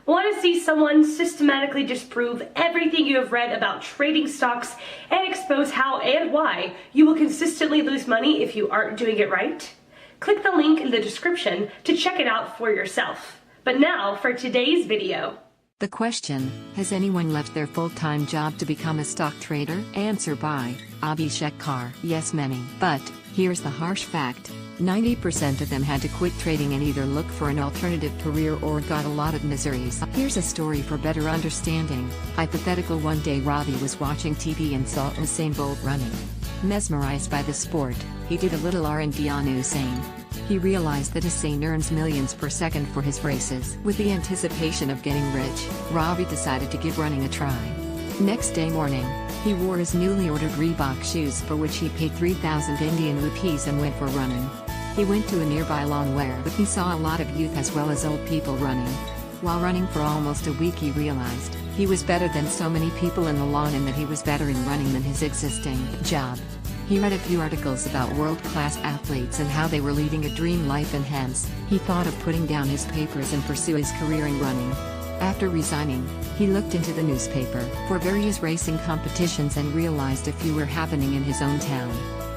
Want to see someone systematically disprove everything you have read about trading stocks and expose how and why you will consistently lose money if you aren't doing it right? Click the link in the description to check it out for yourself. But now for today's video. The question, has anyone left their full-time job to become a stock trader? Answer by Abhishek. Yes, many. But here's the harsh fact. 90% of them had to quit trading and either look for an alternative career or got a lot of miseries. Here's a story for better understanding. Hypothetical. One day Ravi was watching TV and saw Ussain Bolt running. Mesmerized by the sport, he did a little R&D on Ussain. He realized that Ussain earns millions per second for his races. With the anticipation of getting rich, Ravi decided to give running a try. Next day morning, he wore his newly ordered Reebok shoes for which he paid 3,000 Indian rupees and went for running. He went to a nearby lawn where he saw a lot of youth as well as old people running. While running for almost a week, he realized he was better than so many people in the lawn and that he was better in running than his existing job. He read a few articles about world-class athletes and how they were leading a dream life, and hence, he thought of putting down his papers and pursue his career in running. After resigning, he looked into the newspaper for various racing competitions and realized a few were happening in his own town.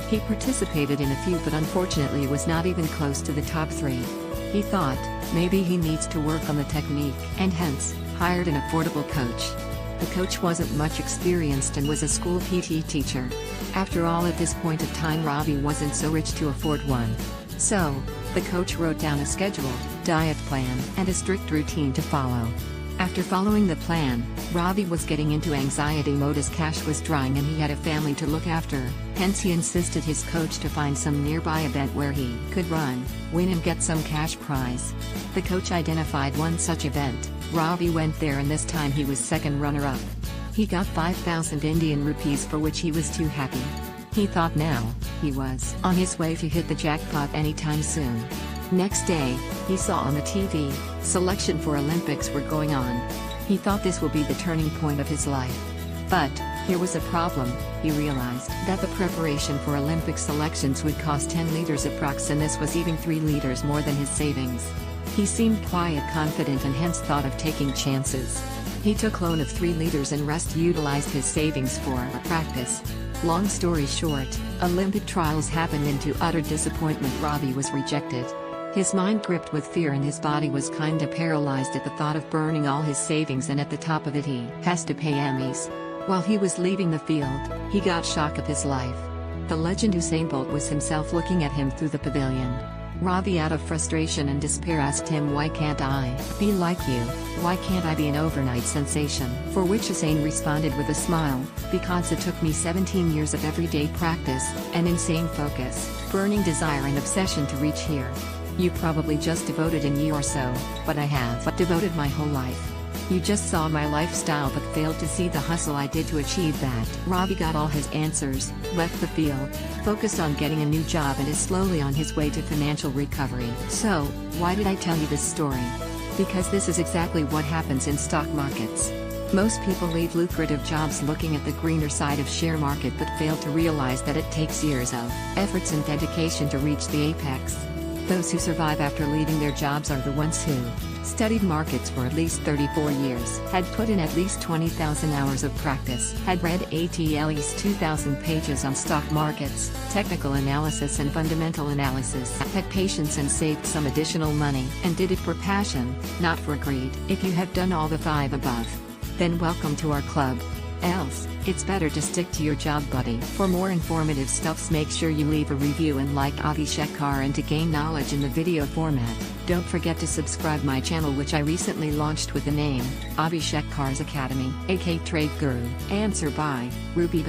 He participated in a few but unfortunately was not even close to the top 3. He thought, maybe he needs to work on the technique, and hence, hired an affordable coach. The coach wasn't much experienced and was a school PT teacher. After all, at this point of time Ravi wasn't so rich to afford one. So, the coach wrote down a schedule, diet plan, and a strict routine to follow. After following the plan, Ravi was getting into anxiety mode as cash was drying and he had a family to look after, hence he insisted his coach to find some nearby event where he could run, win and get some cash prize. The coach identified one such event. Ravi went there and this time he was second runner-up. He got 5,000 Indian rupees for which he was too happy. He thought now, he was on his way to hit the jackpot anytime soon. Next day, he saw on the TV, selection for Olympics were going on. He thought this will be the turning point of his life. But, here was a problem. He realized that the preparation for Olympic selections would cost 10 liters approx, and this was even 3 liters more than his savings. He seemed quiet, confident and hence thought of taking chances. He took loan of 3 liters and rest utilized his savings for practice. Long story short, Olympic trials happened and to utter disappointment Ravi was rejected. His mind gripped with fear and his body was kinda paralyzed at the thought of burning all his savings, and at the top of it he has to pay Emmys. While he was leaving the field, he got shock of his life. The legend Ussain Bolt was himself looking at him through the pavilion. Ravi, out of frustration and despair, asked him, "Why can't I be like you? Why can't I be an overnight sensation?" For which Ussain responded with a smile, "Because it took me 17 years of everyday practice, and insane focus, burning desire and obsession to reach here. You probably just devoted a year or so, but I have devoted my whole life. You just saw my lifestyle but failed to see the hustle I did to achieve that." Ravi got all his answers, left the field, focused on getting a new job and is slowly on his way to financial recovery. So, why did I tell you this story? Because this is exactly what happens in stock markets. Most people leave lucrative jobs looking at the greener side of share market but fail to realize that it takes years of efforts and dedication to reach the apex. Those who survive after leaving their jobs are the ones who studied markets for at least 34 years, had put in at least 20,000 hours of practice, had read at least 2,000 pages on stock markets, technical analysis and fundamental analysis, had patience and saved some additional money, and did it for passion, not for greed. If you have done all the 5 above, then welcome to our club. Else, it's better to stick to your job, buddy. For more informative stuffs, make sure you leave a review and like Abhishek, and to gain knowledge in the video format, don't forget to subscribe my channel, which I recently launched with the name Abhishek's Academy, aka Trade Guru. Answer by Ruby.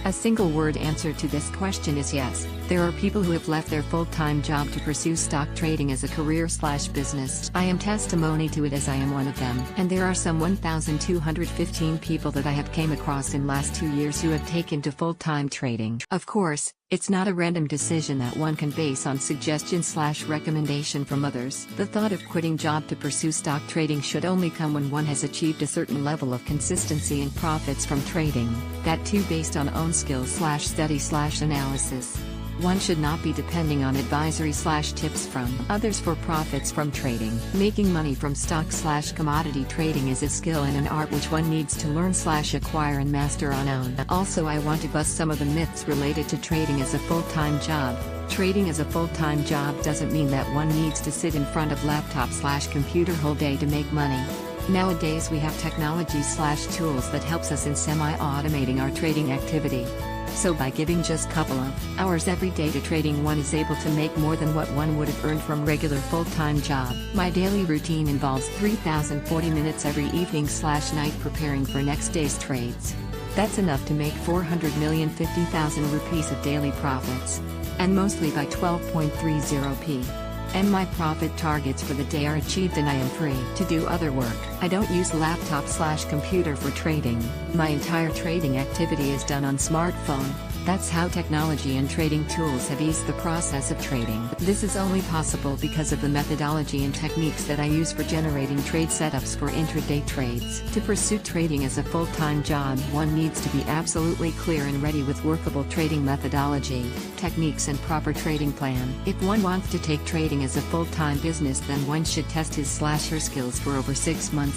A single word answer to this question is yes. There are people who have left their full-time job to pursue stock trading as a career/business. I am testimony to it, as I am one of them. And there are some 1,215 people that I have came across in last 2 years who have taken to full-time trading. Of course, it's not a random decision that one can base on suggestion/recommendation from others. The thought of quitting job to pursue stock trading should only come when one has achieved a certain level of consistency and profits from trading, that too based on own skills/study/analysis. One should not be depending on advisory/tips from others for profits from trading. Making money from stock/commodity trading is a skill and an art which one needs to learn/acquire and master on own. Also, I want to bust some of the myths related to trading as a full-time job. Trading as a full-time job doesn't mean that one needs to sit in front of laptop/computer whole day to make money. Nowadays we have technology/tools that helps us in semi-automating our trading activity. So by giving just couple of hours every day to trading, one is able to make more than what one would have earned from regular full-time job. My daily routine involves 3,040 minutes every evening/night preparing for next day's trades. That's enough to make 400,050,000 rupees of daily profits. And mostly by 12.30p. And my profit targets for the day are achieved and I am free to do other work. I don't use laptop/computer for trading. My entire trading activity is done on smartphone. That's how technology and trading tools have eased the process of trading. This is only possible because of the methodology and techniques that I use for generating trade setups for intraday trades. To pursue trading as a full-time job, one needs to be absolutely clear and ready with workable trading methodology, techniques and proper trading plan. If one wants to take trading as a full-time business, then one should test his/her skills for over 6 months.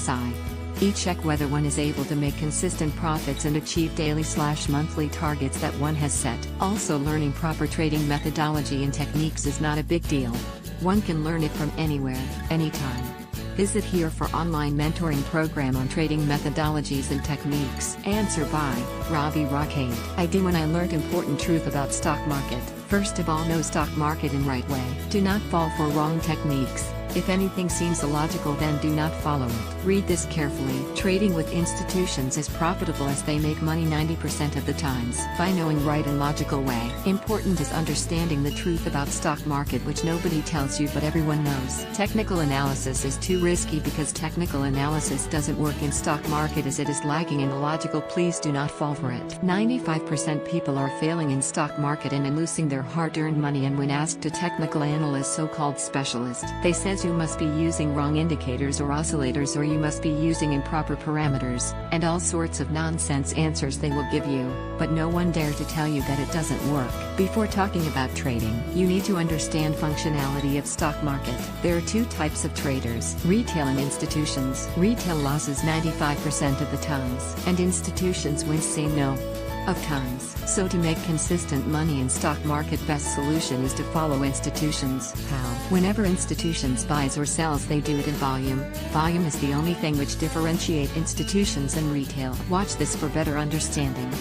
Check whether one is able to make consistent profits and achieve daily/monthly targets that one has set. Also, learning proper trading methodology and techniques is not a big deal. One can learn it from anywhere, anytime. Visit here for online mentoring program on trading methodologies and techniques. Answer by Ravi. I did when I learned important truth about stock market. First of all, know stock market in right way. Do not fall for wrong techniques. If anything seems illogical, then do not follow it. Read this carefully. Trading with institutions is profitable as they make money 90% of the times by knowing right and logical way. Important is understanding the truth about stock market, which nobody tells you but everyone knows. Technical analysis is too risky because technical analysis doesn't work in stock market as it is lacking in the logical. Please do not fall for it. 95% people are failing in stock market and losing their hard-earned money, and when asked a technical analyst, so-called specialist, they says you must be using wrong indicators or oscillators, or you must be using improper parameters, and all sorts of nonsense answers they will give you, but no one dare to tell you that it doesn't work. Before talking about trading, you need to understand functionality of stock market. There are two types of traders: retail and institutions. Retail loses 95% of the times, and institutions wins say no of times. So to make consistent money in stock market, best solution is to follow institutions. How? Whenever institutions buys or sells, they do it in volume. Volume is the only thing which differentiate institutions and retail. Watch this for better understanding.